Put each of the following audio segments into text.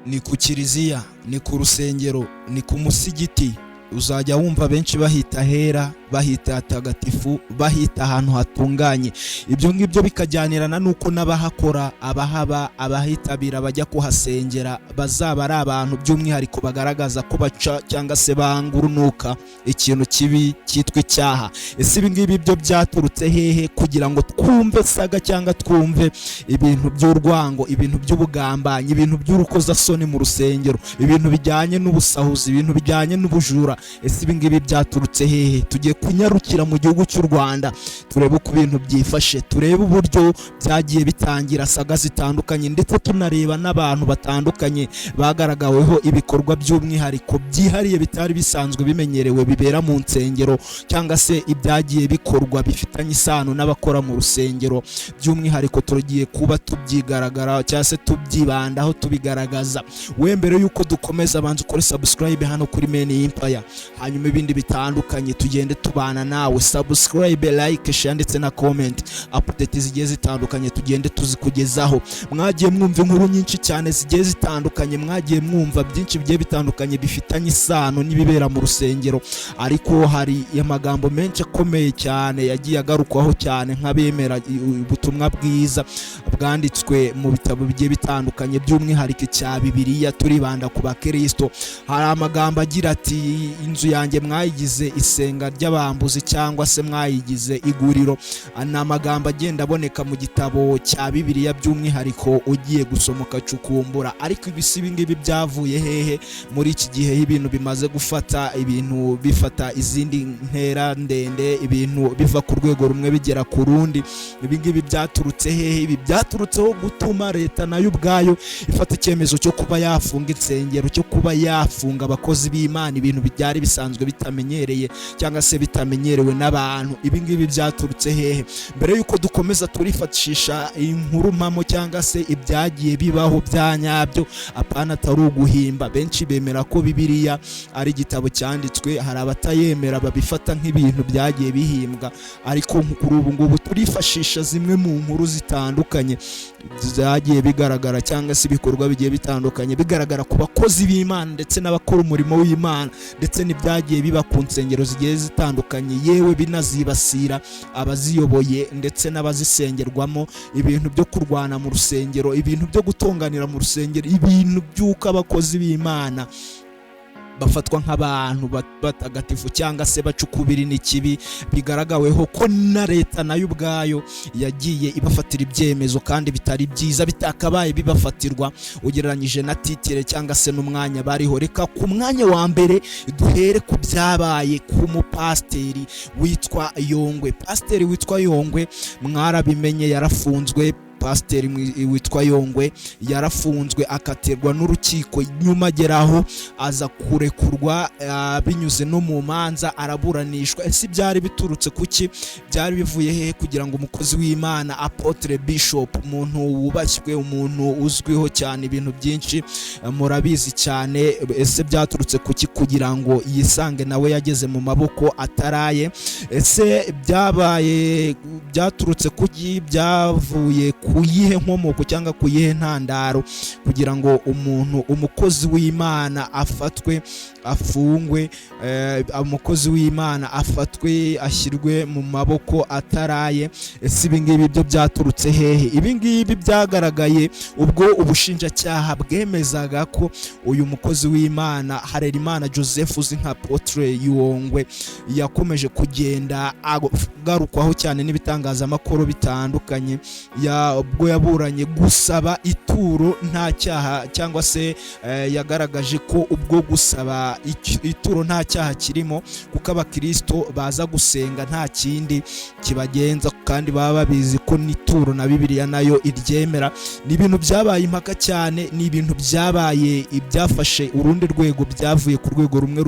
ni ku kiliziya, ni ku rusengero, ni ku musigiti. Uzajya wumva benshi bahita hera, bahita hatagatifu, bahita ahantu hatunganye. Ibyo ngibyo bikajyanirana nuko n'abahakora, abahaba, abahitabira bajya kuhasengera bazaba ari abantu by'umwihariko bagaragaza ko baca cyangwa se bangurunuka ikintu kibi cyitwa icyaha. Ese ibi ngibi byo byaturutse hehe kugira ngo twumve saga cyangwa twumve ibintu by'urwango, ibintu by'ubugambanyi, ibintu by'urukozasoni mu rusengero, ibintu bijyanye n'ubusahuzi, ibintu bijyanye n'ubujura? Ese ibi ngibi byaturutse hehe? Tugiye kunyarukira mu gihugu cy'u Rwanda turebe uko ibintu byifashe, turebe uburyo byagiye bitangira saga zitandukanye, ndetse tunareba n'abantu batandukanye bagaragaweho ibikorwa by'umwihariko byihariye bitari bisanzwe bimenyerewe bibera mu nsengero, cyangwa se ibyagiye bikorwa bifitanye isano n'abakora mu rusengero. By'umwihariko tugiye kuba tubyigaragara cyangwa se tubyibandaho tubigaragaza. We mbere yuko dukomeza banza ukore subscribe hano kuri Men Empire, hanyuma ibindi bitandukanye tugende tubana nawe. Subscribe, like, share ndetse na comment. Update zigiye zitandukanye tugende tuzikugezaho. Mwagiye mwumva inkuru nyinshi cyane zigiye zitandukanye, mwagiye mwumva byinshi bigiye bitandukanye bifitanye isano n'ibibera mu rusengero, ariko hari amagambo menshi akomeye cyane yagiye agarukwaho cyane nk'abemera ubutumwa bwiza bwanditswe mu bitabo bigiye bitandukanye, by'umwihariko cya Bibiliya turibanda ku bakristo. Hari amagambo agira ati inzu yanjye mwayigize isenga ry'abambuzi cyangwa se mwayigize iguriro. Ni amagambo agenda aboneka mu gitabo cya Bibiliya by'umwihariko ugiye gusoma ukacukumbura. Ariko ibi ngibi byavuye hehe muri iki gihe? Ibintu bimaze gufata, ibintu bifata izindi ntera ndende, ibintu biva ku rwego rumwe bigera ku rundi. Ibi ngibi byaturutse hehe? Ibi byaturutseho gutuma leta nayo ubwayo ifata icyemezo cyo kuba yafunga insengero, cyo kuba yafunga abakozi b'Imana, ibintu byari bisanzwe bitamenyereye cyangwa se bitamenyerewe n'abantu. Ibi ngibi byaturutse hehe? Mbere yuko dukomeza turifashisha inkuru mpamo cyangwa se ibyagiye bibaho bya nyabyo, apana atari uguhimba. Benshi bemera ko Bibiliya ari igitabo cyanditswe, hari abatayemera babifata nk'ibintu byagiye bihimbwa, ariko kuri ubu ngubu turifashisha zimwe mu nkuru zitandukanye byagiye bigaragara cyangwa se ibikorwa bigiye bitandukanye bigaragara ku bakozi b'Imana ndetse n'abakora umurimo w'Imana, ndetse n'ibyagiye biba ku nsengero zigiye zitandukanye, yewe binazibasira abaziyoboye ndetse n'abazisengerwamo. Ibintu byo kurwana mu rusengero, ibintu byo gutonganira mu rusengero, ibintu by'uko abakozi b'Imana bafatwa nk'abantu batagatifu cyangwa se bacukubiri n'ikibi, bigaragaweho ko na leta nayo ubwayo yagiye ibafatira ibyemezo kandi bitari byiza, bitakabaye bibafatirwa ugereranyije na titire cyangwa se n'umwanya bariho. Reka ku mwanya wa mbere duhere ku byabaye ku mupasiteri witwa Yongwe. Pasiteri witwa Yongwe mwarabimenye yarafunzwe. Pasiteri witwa Yongwe yarafunzwe akaterwa n'urukiko, nyuma ageraho aza kurekurwa binyuze no mu manza araburanishwa. Ese byari biturutse kuki? Byari bivuye hehe kugira ngo umukozi w'Imana Apotre Bishop, umuntu wubashywe, umuntu uzwiho cyane ibintu byinshi murabizi cyane, ese byaturutse kuki kugira ngo yisange nawe yageze mu maboko ataraye? Ese byaturutse kuki? Byavuye kuyihe nkomoko cyangwa kuyihe ntandaro kugira ngo umukozi w'Imana afatwe, afungwe, umukozi w'Imana afatwe, ashyirwe mu maboko ataraye? Ese ibi ngibi byo byaturutse hehe? Ibi ngibi byagaragaye ubwo ubushinjacyaha bwemezaga ko uyu mukozi w'Imana Harerimana Joseph uzi nka Apotre Yongwe yakomeje kugenda agarukwaho cyane n'ibitangazamakuru bitandukanye, ubwo yaburanye gusaba ituro nta cyaha, cyangwa se yagaragaje ko ubwo gusaba ituro nta cyaha kirimo, kuko abakristo baza gusenga nta kindi kibagenza kandi baba babizi ko n'ituro na Bibiliya nayo iryemera. Ni ibintu byabaye impaka cyane, ni ibintu byabaye ibyafashe urundi rwego, byavuye ku rwego rumwe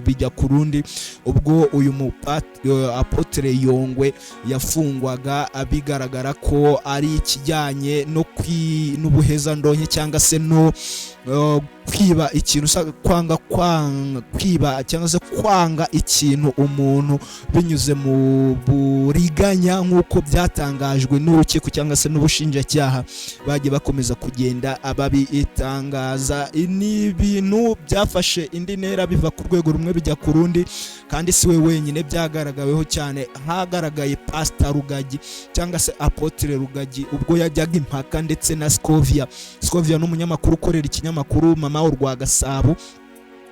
bijya ku rundi, ubwo uyu Apotre Yongwe yafungwaga bigaragara ko ari ikijyanye n'ubuhezandonke cyangwa se no kwiba ikintu, kwanga kwiba cyangwa se kwanga ikintu umuntu binyuze mu buriganya nk'uko byatangajwe n'urukiko cyangwa se n'ubushinjacyaha bagiye bakomeza kugenda babitangaza. Ni ibintu byafashe indi ntera biva ku rwego rumwe bijya ku rundi, kandi si we wenyine byagaragaweho cyane. Hagaragaye Pastor Rugagi cyangwa se Apotre Rugagi ubwo yajyaga impaka ndetse na Scovia n'umunyamakuru ukorera ikinyamakuru Mama urwa Gasabo,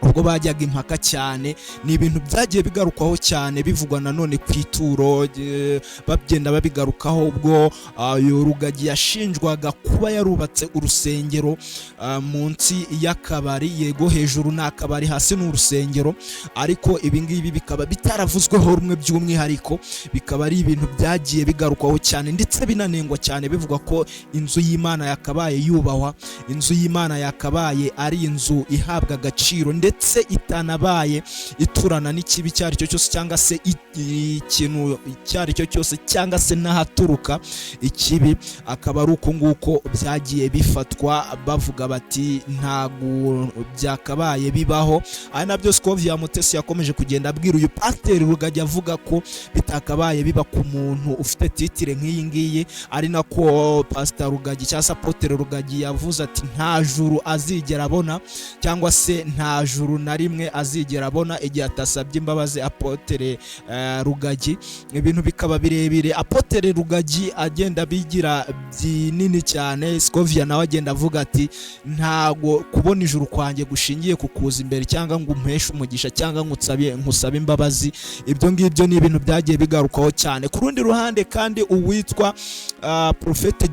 ubwo bajyaga impaka cyane. Ni ibintu byagiye bigarukwaho cyane bivugwa nanone ku ituro, bagenda babigarukaho. Ubwo Rugagi yashinjwaga kuba yarubatse urusengero munsi y'akabari, yego hejuru ni akabari hasi ni urusengero, ariko ibi ngibi bikaba bitaravuzweho rumwe by'umwihariko, bikaba ari ibintu byagiye bigarukwaho cyane ndetse binanengwa cyane, bivugwa ko inzu y'Imana yakabaye yubahwa, inzu y'Imana yakabaye ari inzu ihabwa agaciro ndetse itanabaye iturana n'ikibi icyo ari cyo cyose cyangwa se ikintu icyo ari cyo cyose cyangwa se n'ahaturuka ikibi. Akaba ari uko nguko byagiye bifatwa, bavuga bati ntago byakabaye bibaho. Ari nabyo Scovia Mutesi yakomeje kugenda abwira uyu Pastor Rugagi avuga ko bitakabaye biba ku muntu ufite titire nk'iyi ngiyi. Ari nako Pastor Rugagi cyangwa se Apotre Rugagi yavuze ati nta juru azigera abona cyangwa se nta juru na rimwe azigera abona igihe atasabye imbabazi Apotre Rugagi. Ibintu bikaba birebire, Apotre Rugagi agenda bigira binini cyane. Scovia nawe agenda avuga ati ntago kubona ijuru kwanjye gushingiye ku kuza imbere cyangwa ngo umpeshe umugisha cyangwa nkusabe imbabazi. Ibyo ngibyo ni ibintu byagiye bigarukaho cyane. Ku rundi ruhande kandi uwitwa Prophet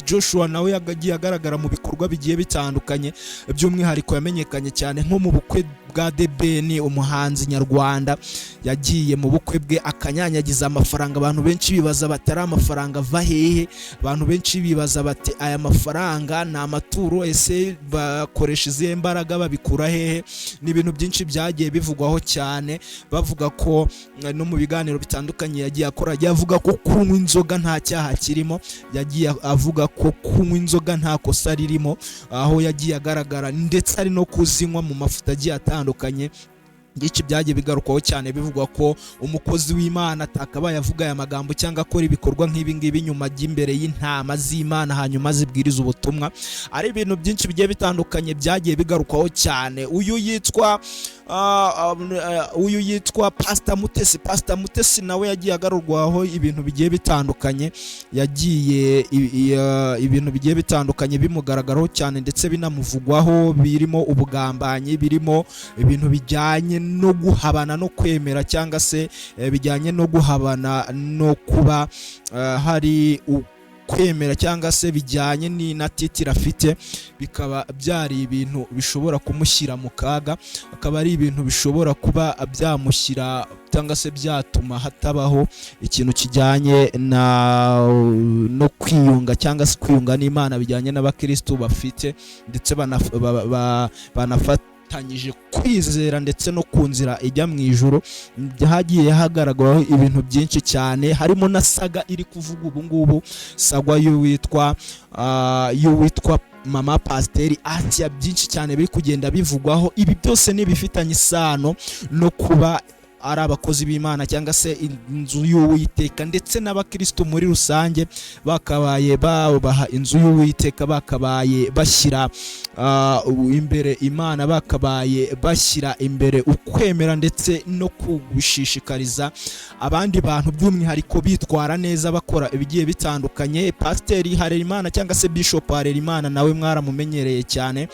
Joshua nawe yagiye agaragara mu bikorwa bigiye bitandukanye, by'umwihariko yamenyekanye cyane nko mu bukwe bwa The Ben, umuhanzi nyarwanda yagiye mu bukwe bwe akanyanyagiza amafaranga. Abantu benshi bibaza batari amafaranga ava hehe, abantu benshi bibaza bati aya mafaranga ni amaturo, ese bakoresha izihe mbaraga, babikura hehe? Ni ibintu byinshi byagiye bivugwaho cyane, bavuga ko no mu biganiro bitandukanye yagiye akora, yagiye avuga ko kunywa inzoga nta cyaha kirimo, yagiye avuga ko kunywa inzoga nta kosa ririmo, aho yagiye agaragara ndetse ari no kuzinywa mu mafuta agiye atandukanye. Gici byagiye bigarukwaho cyane bivugwa ko umukozi w'Imana atakabaye avuga aya magambo cyangwa akora ibikorwa nk'ibi ngibi nyuma y'imbere y'intama z'Imana hanyuma zibwiriza ubutumwa. Ari ibintu byinshi bigiye bitandukanye byagiye bigarukwaho cyane. Uyu yitwa Pastor Mutesi nawe yagiye agarurwaho ibintu bigiye bitandukanye, yagiye ibintu bigiye bitandukanye bimugaragaraho cyane ndetse binamuvugwaho, birimo ubugambanyi, birimo ibintu bijyanye no guhabana no kwemera cyangwa se bijyanye no guhabana no kuba hari kwemera cyangwa se bijyanye na titire afite, bikaba byari ibintu bishobora kumushyira mu kaga, akaba ari ibintu bishobora kuba byamushyira cyangwa se byatuma hatabaho ikintu kijyanye no kwiyunga cyangwa se kwiyunga n'Imana bijyanye n'abakristo bafite ndetse banafata kwizera ndetse no ku nzira ijya mu ijuru. Hagiye hagaragaraho ibintu byinshi cyane, harimo na saga iri kuvuga ubu ngubu, sagwa y'uwitwa Mama Pasiteri Asia. Byinshi cyane biri kugenda bivugwaho, ibi byose n'ibifitanye isano no kuba ari abakozi b'Imana cyangwa se inzu y'Uwiteka ndetse n'abakristo muri rusange bakabaye babaha inzu y'Uwiteka, bakabaye bashyira imbere Imana, bakabaye bashyira imbere ukwemera ndetse no kubishishikariza abandi bantu by'umwihariko bitwara neza bakora ibigiye bitandukanye. Pasiteri Harerimana cyangwa se Bishop Harerimana nawe mwaramumenyereye cyane,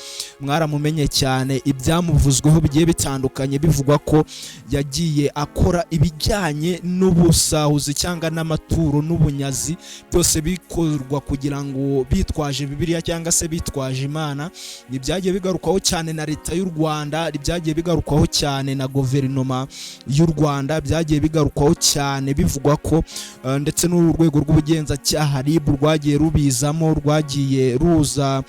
ibyamuvuzweho bigiye bitandukanye bivugwa ko yagiye akora ibijyanye n'ubusahuzi cyangwa n'amaturo n'ubunyazi, byose bikorwa kugira ngo bitwaje Bibiliya cyangwa se bitwaje Imana. Ibyagiye bigarukaho cyane na leta y'u Rwanda, ibyagiye bigarukaho cyane na guverinoma y'u Rwanda, byagiye bigarukaho cyane bivugwa ko ndetse n'urwego rw'ubugenzacyaha RIB rwagiye rubizamo, rwagiye ruza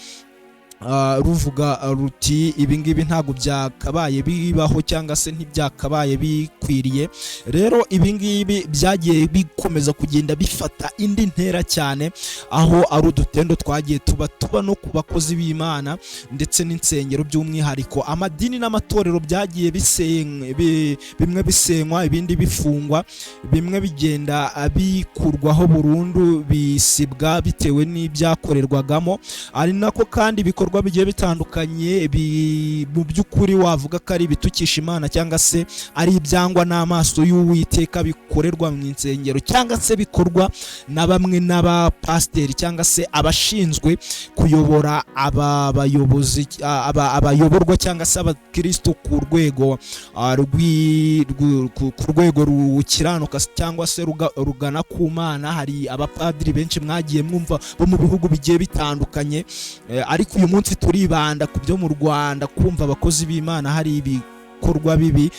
ruvuga ruti ibi ngibi ntabwo byakabaye bibaho cyangwa se ntibyakabaye bikwiriye. Rero ibi ngibi byagiye bikomeza kugenda bifata indi ntera cyane, aho ari udutendo twagiye tuba no ku bakozi b'Imana ndetse n'insengero, by'umwihariko amadini n'amatorero byagiye bimwe bisenywa, ibindi bifungwa, bimwe bigenda bikurwaho burundu, bisibwa bitewe n'ibyakorerwagamo. ari nako kandi ibikorwa bigiye bitandukanye mu by'ukuri wavuga ko ari ibitukisha Imana cyangwa se ari ibyangwa n'amaso y'Uwiteka bikorerwa mu insengero, cyangwa se bikorwa na bamwe n'abapasiteri cyangwa se abashinzwe kuyobora abayoborwa cyangwa se abakristo ku rwego rukiranuka cyangwa se rugana ku Mana. Hari abapadiri benshi mwagiye mwumva bo mu bihugu bigiye bitandukanye, ariko uyu munsi turibanda ku byo mu Rwanda, kumva abakozi b'Imana hari ibikorwa bibi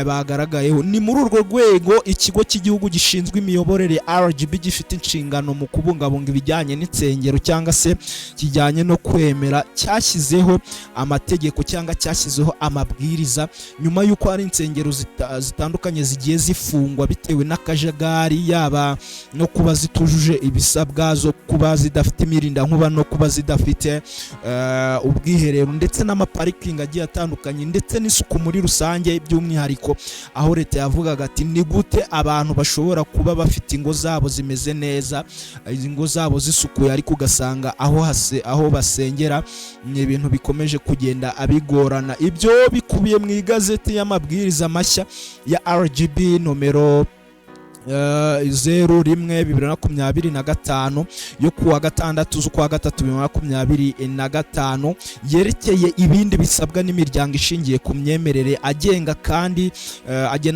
bagaragayeho. Ni muri urwo rwego ikigo cy'igihugu gishinzwe imiyoborere RGB gifite inshingano mu kubungabunga ibijyanye n'insengero cyangwa se kijyanye no kwemera, cyashyizeho amategeko cyangwa cyashyizeho amabwiriza nyuma y'uko hari insengero zitandukanye zigiye zifungwa bitewe n'akajagari, yaba no kuba zitujuje ibisabwa, zo kuba zidafite imirindankuba, no kuba zidafite ubwiherero ndetse n'amaparikingi agiye atandukanye, ndetse n'isuku muri rusange, by'umwihariko aho leta yavugaga ati ni gute abantu bashobora kuba bafite ingo zabo zimeze neza, ingo zabo zisukuye, ariko ugasanga aho basengera ni ibintu bikomeje kugenda abigorana. Ibyo bikubiye mu igazeti y'amabwiriza mashya ya RGB nomero 01/2025 yo kuwa 6/3/2025 yerekeye ibindi bisabwa n'imiryango ishingiye ku myemerere, agena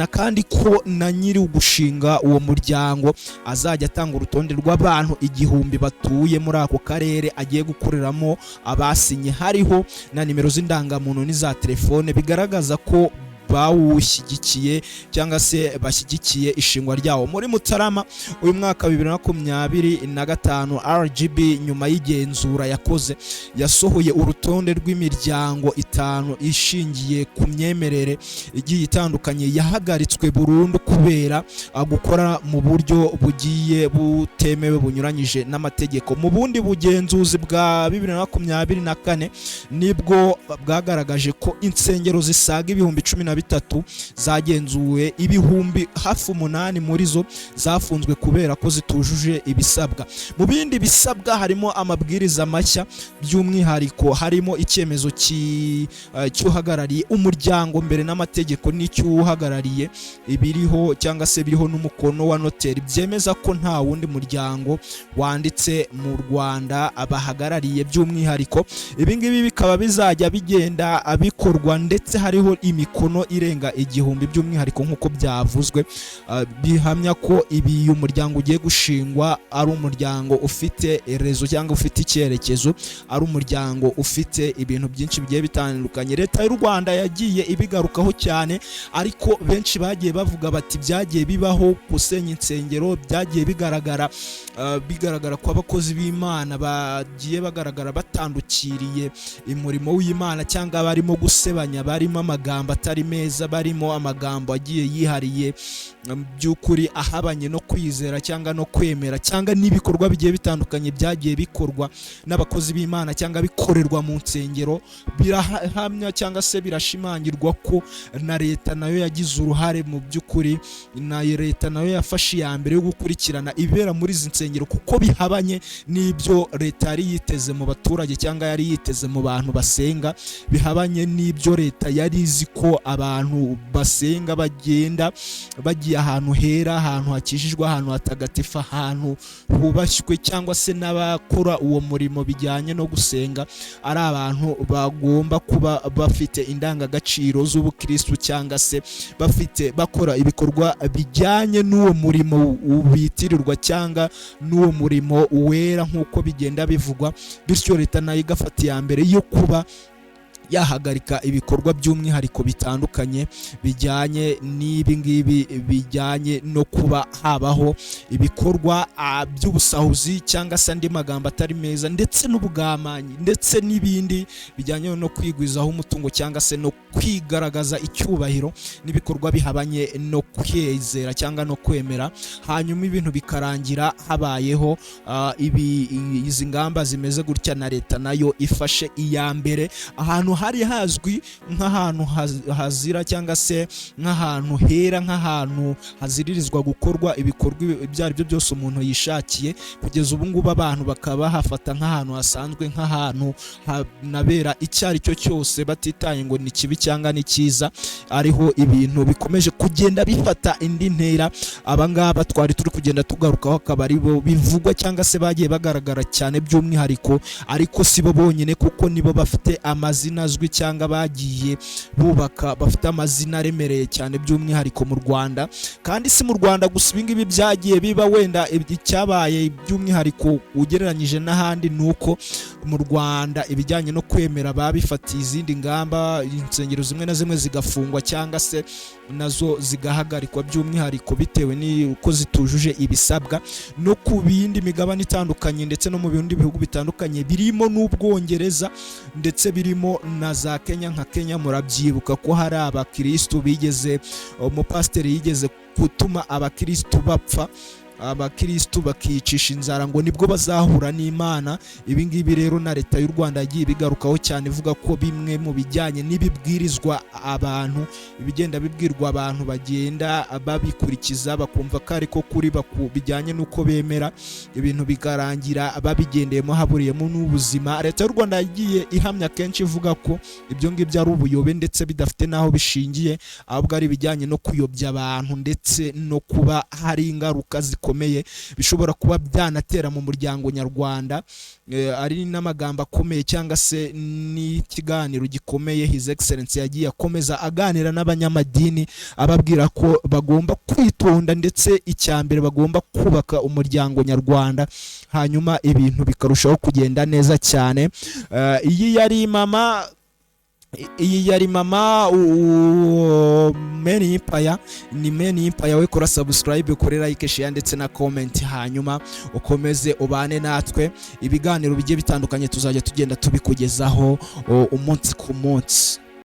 kandi ko na nyiri ugushinga uwo muryango azajya atanga urutonde rw'abantu 1000 batuye muri ako karere agiye gukoreramo abasinye, hariho na nimero z'indangamuntu n'iza telefone bigaragaza ko bawushyigikiye cyangwa se bashyigikiye ishingwa ryawo. Muri Mutarama uyu mwaka 2025 RGB nyuma y'igenzura yakoze yasohoye urutonde rw'imiryango 5 ishingiye ku myemerere igiye itandukanye yahagaritswe burundu kubera gukora mu buryo bugiye butemewe bunyuranyije n'amategeko. Mu bundi bugenzuzi bwa 2024 nibwo bwagaragaje ko insengero zisaga 10,013 zagenzuwe, ibihumbi hafi 8 muri zo zafunzwe kubera ko zitujuje ibisabwa. Mu bindi bisabwa harimo amabwiriza mashya, by'umwihariko harimo icyemezo cy'uhagarariye umuryango mbere n'amategeko n'icy'uhagarariye ibiriho cyangwa se biriho n'umukono wa noteri byemeza ko nta wundi muryango wanditse mu Rwanda abahagarariye. By'umwihariko ibi ngibi bikaba bizajya bigenda bikorwa, ndetse hariho imikono irenga 1000 by'umwihariko nk'uko byavuzwe, bihamya ko uyu muryango ugiye gushingwa ari umuryango ufite rezo cyangwa ufite icyerekezo, ari umuryango ufite ibintu byinshi bigiye bitandukanye. Leta y'u Rwanda yagiye ibigarukaho cyane, ariko benshi bagiye bavuga bati byagiye bibaho gusenya insengero, byagiye bigaragara ko abakozi b'Imana bagiye bagaragara batandukiriye umurimo w'Imana, cyangwa barimo gusebanya, barimo amagambo atari meza, barimo amagambo agiye yihariye by'ukuri ahabanye no kwizera cyangwa no kwemera, cyangwa n'ibikorwa bigiye bitandukanye byagiye bikorwa n'abakozi b'Imana cyangwa bikorerwa mu nsengero. Birahamya cyangwa se birashimangirwa ko na leta nayo yagize uruhare mu by'ukuri, na leta nayo yafashe iya mbere yo gukurikirana ibibera muri izi nsengero, kuko bihabanye n'ibyo leta yari yiteze mu baturage cyangwa yari yiteze mu bantu basenga, bihabanye n'ibyo leta yari izi ko abantu basenga bagenda bagiye ahantu hera, ahantu hakijijwe, ahantu hatagatifu, ahantu hubashywe, cyangwa se n'abakora uwo murimo bijyanye no gusenga ari abantu bagomba kuba bafite indangagaciro z'ubukristo, cyangwa se bakora ibikorwa bijyanye n'uwo murimo bitirirwa cyangwa n'uwo murimo wera nk'uko bigenda bivugwa. Bityo leta nayo igafata iya mbere yo kuba yahagarika ibikorwa by'umwihariko bitandukanye bijyanye n'ibi ngibi, bijyanye no kuba habaho ibikorwa by'ubusahuzi cyangwa se andi magambo atari meza, ndetse n'ubugamanyi, ndetse n'ibindi bijyanye no kwigwizaho umutungo cyangwa se no kwigaragaza icyubahiro n'ibikorwa bihabanye no kwizera cyangwa no kwemera. Hanyuma ibintu bikarangira habayeho izi ngamba zimeze gutya, na leta nayo ifashe iya mbere ahantu hari hazwi nk'ahantu hazira cyangwa se nk'ahantu hera, nk'ahantu haziririzwa gukorwa ibikorwa ibyo ari byo byose umuntu yishakiye. Kugeza ubu ngubu abantu bakaba hafata nk'ahantu hasanzwe, nk'ahantu hanabera icyo ari cyo cyose, batitaye ngo ni kibi cyangwa ni cyiza. Ariho ibintu bikomeje kugenda bifata indi ntera. Abangaba twari turi kugenda tugarukaho akaba ari bo bivugwa cyangwa se bagiye bagaragara cyane by'umwihariko, ariko si bo bonyine kuko nibo bafite amazina azwi cyangwa bagiye bubaka, bafite amazina aremereye cyane by'umwihariko mu Rwanda. Kandi si mu Rwanda gusa ibingibi byagiye biba, wenda icyabaye by'umwihariko ugereranyije n'ahandi nuko mu Rwanda ibijyanye no kwemera babifatiye izindi ngamba, insengero zimwe na zimwe zigafungwa cyangwa se nazo zigahagarikwa by'umwihariko bitewe n'uko zitujuje ibisabwa. No ku bindi migabane itandukanye ndetse no mu bindi bihugu bitandukanye birimo n'Ubwongereza ndetse birimo na za Kenya, nka Kenya murabyibuka ko hari abakristo bigeze, umupasiteri yigeze gutuma abakristo bapfa, abakristo bakicisha inzara ngo nibwo bazahura n'Imana. Ibi ngibi rero na leta y'u Rwanda yagiye bigarukaho cyane, ivuga ko bimwe mu bijyanye n'ibibwirizwa abantu, ibigenda bibwirwa abantu bagenda babikurikiza bakumva ko ariko kuri bijyanye n'uko bemera, ibintu bikarangira babigendeyemo haburiyemo n'ubuzima. Leta y'u Rwanda yagiye ihamya kenshi ivuga ko ibyo ngibyo ari ubuyobe ndetse bidafite n'aho bishingiye, ahubwo ari ibijyanye no kuyobya abantu ndetse no kuba hari ingaruka zikomeye bishobora kuba byanatera mu muryango nyarwanda. Ari n'amagambo akomeye cyangwa se n'ikiganiro gikomeye His Excellency yagiye akomeza aganira n'abanyamadini, ababwira ko bagomba kwitonda ndetse icyambere bagomba kubaka umuryango nyarwanda, hanyuma ibintu bikarushaho kugenda neza cyane. Iyi yari mama Men Empire, ni Men Empire. We kora subscribe, ukore like, share ndetse na comment, hanyuma ukomeze ubane natwe. Ibiganiro bigiye bitandukanye tuzajya tugenda tubikugezaho umunsi ku munsi.